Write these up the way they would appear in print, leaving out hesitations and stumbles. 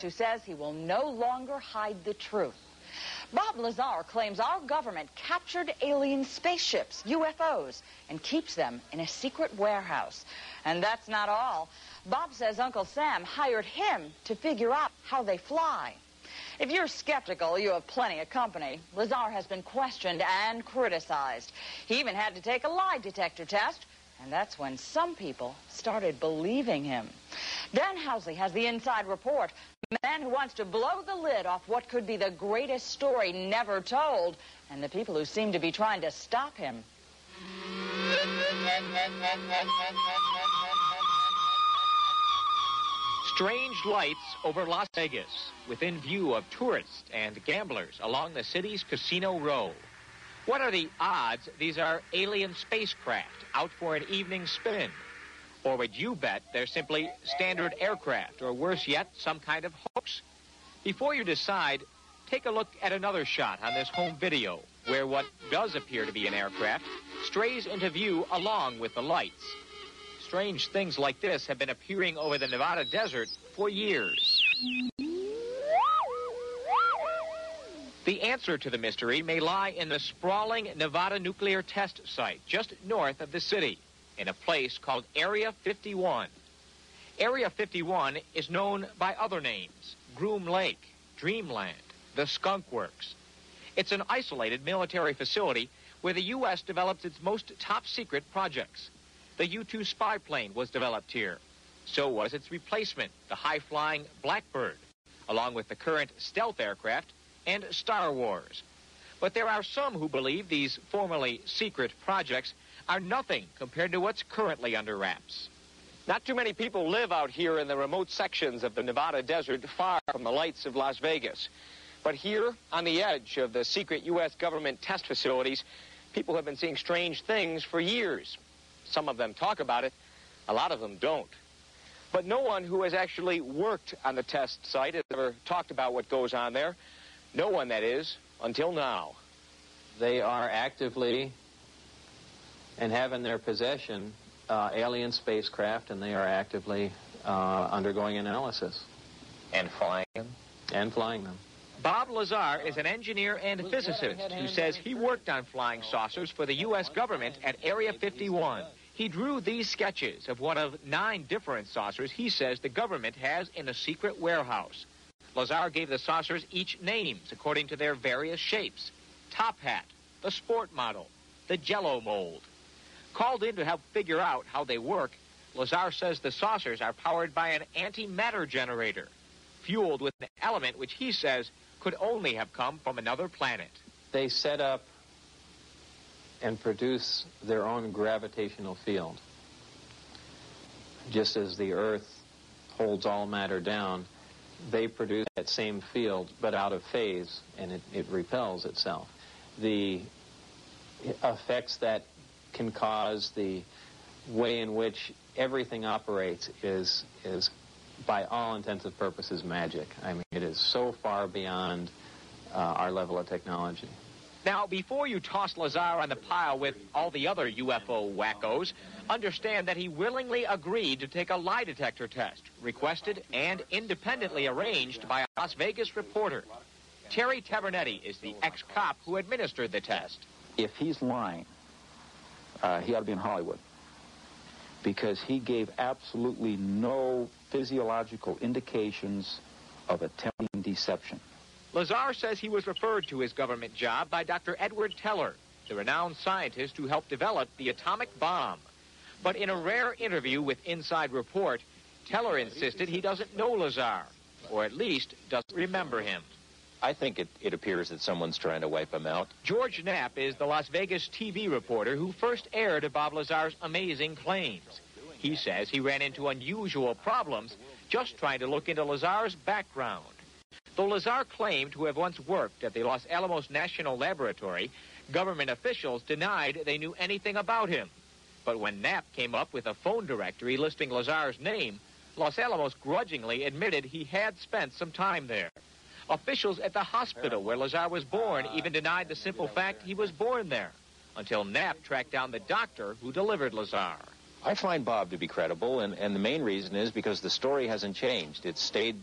who says he will no longer hide the truth. Bob Lazar claims our government captured alien spaceships, UFOs, and keeps them in a secret warehouse. And that's not all. Bob says Uncle Sam hired him to figure out how they fly. If you're skeptical, you have plenty of company. Lazar has been questioned and criticized. He even had to take a lie detector test, and that's when some people started believing him. Dan Housley has the inside report. The man who wants to blow the lid off what could be the greatest story never told, and the people who seem to be trying to stop him. Strange lights over Las Vegas, within view of tourists and gamblers along the city's Casino Row. What are the odds these are alien spacecraft out for an evening spin? Or would you bet they're simply standard aircraft, or worse yet, some kind of hoax? Before you decide, take a look at another shot on this home video, where what does appear to be an aircraft strays into view along with the lights. Strange things like this have been appearing over the Nevada desert for years. The answer to the mystery may lie in the sprawling Nevada nuclear test site just north of the city, in a place called Area 51. Area 51 is known by other names: Groom Lake, Dreamland, the Skunk Works. It's an isolated military facility where the U.S. develops its most top-secret projects. The U-2 spy plane was developed here. So was its replacement, the high-flying Blackbird, along with the current stealth aircraft and Star Wars. But there are some who believe these formerly secret projects are nothing compared to what's currently under wraps. Not too many people live out here in the remote sections of the Nevada desert, far from the lights of Las Vegas. But here, on the edge of the secret U.S. government test facilities, people have been seeing strange things for years. Some of them talk about it, a lot of them don't. But no one who has actually worked on the test site has ever talked about what goes on there. No one, that is, until now. They are actively and have in their possession alien spacecraft, and they are actively undergoing analysis. And flying them? And flying them. Bob Lazar is an engineer and physicist who says he worked on flying saucers for the U.S. government at Area 51. He drew these sketches of one of 9 different saucers he says the government has in a secret warehouse. Lazar gave the saucers each names according to their various shapes: Top Hat, the Sport Model, the Jello Mold. Called in to help figure out how they work, Lazar says the saucers are powered by an antimatter generator, fueled with an element which he says could only have come from another planet. They set up and produce their own gravitational field. Just as the Earth holds all matter down, they produce that same field, but out of phase, and it repels itself. The effects that can cause, the way in which everything operates is by all intents and purposes, magic. I mean, it is so far beyond our level of technology. Now, before you toss Lazar on the pile with all the other UFO wackos, understand that he willingly agreed to take a lie detector test, requested and independently arranged by a Las Vegas reporter. Terry Tabernetti is the ex-cop who administered the test. If he's lying, he ought to be in Hollywood, because he gave absolutely no physiological indications of attempting deception. Lazar says he was referred to his government job by Dr. Edward Teller, the renowned scientist who helped develop the atomic bomb. But in a rare interview with Inside Report, Teller insisted he doesn't know Lazar, or at least doesn't remember him. I think it appears that someone's trying to wipe him out. George Knapp is the Las Vegas TV reporter who first aired Bob Lazar's amazing claims. He says he ran into unusual problems just trying to look into Lazar's background. Though Lazar claimed to have once worked at the Los Alamos National Laboratory, government officials denied they knew anything about him. But when Knapp came up with a phone directory listing Lazar's name, Los Alamos grudgingly admitted he had spent some time there. Officials at the hospital where Lazar was born even denied the simple fact he was born there, until Knapp tracked down the doctor who delivered Lazar. I find Bob to be credible, and the main reason is because the story hasn't changed. It's stayed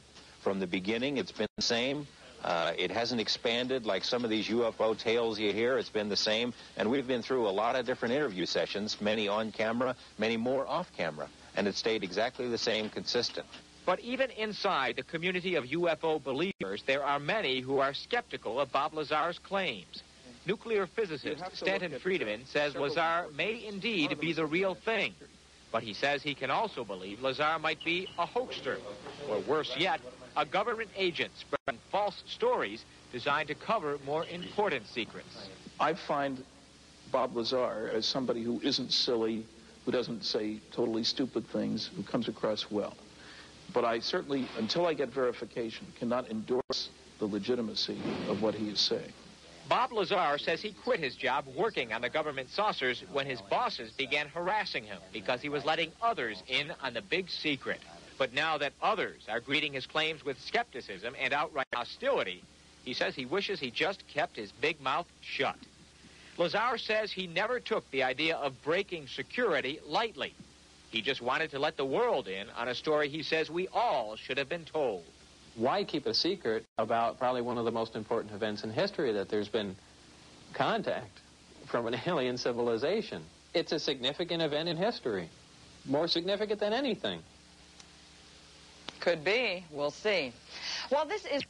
From the beginning, it's been the same. It hasn't expanded like some of these UFO tales you hear. It's been the same. And we've been through a lot of different interview sessions, many on camera, many more off camera. And it stayed exactly the same, consistent. But even inside the community of UFO believers, there are many who are skeptical of Bob Lazar's claims. Nuclear physicist Stanton Friedman says Lazar may indeed be the real thing. But he says he can also believe Lazar might be a hoaxer, or worse yet, a government agent spreading false stories designed to cover more important secrets. I find Bob Lazar as somebody who isn't silly, who doesn't say totally stupid things, who comes across well. But I certainly, until I get verification, cannot endorse the legitimacy of what he is saying. Bob Lazar says he quit his job working on the government saucers when his bosses began harassing him because he was letting others in on the big secret. But now that others are greeting his claims with skepticism and outright hostility, he says he wishes he just kept his big mouth shut. Lazar says he never took the idea of breaking security lightly. He just wanted to let the world in on a story he says we all should have been told. Why keep a secret about probably one of the most important events in history, that there's been contact from an alien civilization? It's a significant event in history, more significant than anything. Could be. We'll see. Well, this is